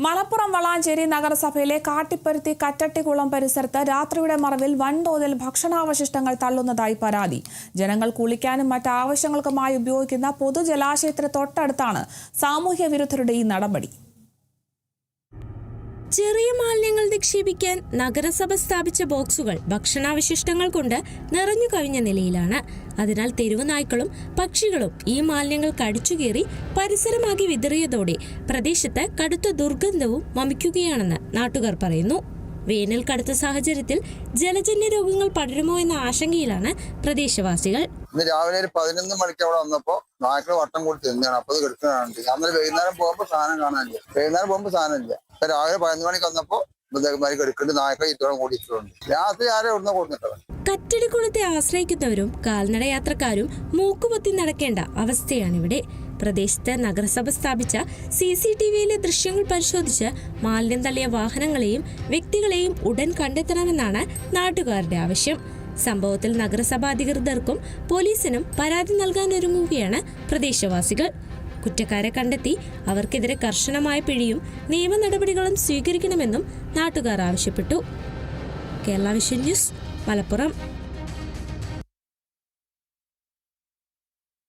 മലപ്പുറം വളാഞ്ചേരി നഗരസഭയിലെ കാട്ടിപ്പരുത്തി കറ്റട്ടിക്കുളം പരിസരത്ത് രാത്രിയുടെ മറവിൽ വൻതോതിൽ ഭക്ഷണാവശിഷ്ടങ്ങൾ തള്ളുന്നതായി പരാതി. ജനങ്ങൾ കുളിക്കാനും മറ്റ് ആവശ്യങ്ങൾക്കുമായി ഉപയോഗിക്കുന്ന പൊതുജലാശയത്തിന് തൊട്ടടുത്താണ് സാമൂഹ്യ വിരുദ്ധരുടെ ഈ നടപടി. ചെറിയ മാലിന്യങ്ങൾ നിക്ഷേപിക്കാൻ നഗരസഭ സ്ഥാപിച്ച ബോക്സുകൾ ഭക്ഷണാവശിഷ്ടങ്ങൾ കൊണ്ട് നിറഞ്ഞു കവിഞ്ഞ നിലയിലാണ്. അതിനാൽ തെരുവു നായ്ക്കളും പക്ഷികളും ഈ മാലിന്യങ്ങൾ കടിച്ചുകീറി പരിസരമാകെ വിതറിയതോടെ പ്രദേശത്ത് കടുത്ത ദുർഗന്ധവും വമിക്കുകയാണെന്ന് നാട്ടുകാർ പറയുന്നു. വേനൽ കടുത്ത സാഹചര്യത്തിൽ ജലജന്യ രോഗങ്ങൾ പടരുമോ എന്ന ആശങ്കയിലാണ് പ്രദേശവാസികൾ. ഇന്ന് രാവിലെ ഒരു 11 മണിക്ക് അവിടെ വന്നപ്പോ നായ്ക്കൾ വട്ടം കൂടി തിന്നാണ്. അപ്പൊ അത് കിടക്കുന്നതാണ്. അന്നേരം വൈകുന്നേരം പോകുമ്പോ സാധനം കാണാനില്ല. രാവിലെ 11 മണിക്ക് വന്നപ്പോ എടുക്കേണ്ട നായ്ക്കൾ ഇത്തോളം കൂടിയിട്ടുണ്ട്. രാത്രി ആരും ഇവിടുന്ന് കൊടുത്തിട്ടത്. കറ്റടിക്കുളത്തെ ആശ്രയിക്കുന്നവരും കാൽനട യാത്രക്കാരും മൂക്കുപൊത്തി നടക്കേണ്ട അവസ്ഥയാണിവിടെ. പ്രദേശത്ത് നഗരസഭ സ്ഥാപിച്ച CCTVയിലെ ദൃശ്യങ്ങൾ പരിശോധിച്ച് മാലിന്യം തള്ളിയ വാഹനങ്ങളെയും വ്യക്തികളെയും ഉടൻ കണ്ടെത്തണമെന്നാണ് നാട്ടുകാരുടെ ആവശ്യം. സംഭവത്തിൽ നഗരസഭാ അധികൃതർക്കും പോലീസിനും പരാതി നൽകാനൊരുങ്ങുകയാണ് പ്രദേശവാസികൾ. കുറ്റക്കാരെ കണ്ടെത്തി അവർക്കെതിരെ കർശനമായ പിഴയും നിയമ നടപടികളും സ്വീകരിക്കണമെന്നും നാട്ടുകാർ ആവശ്യപ്പെട്ടു. Kerala vision news, Malappuram.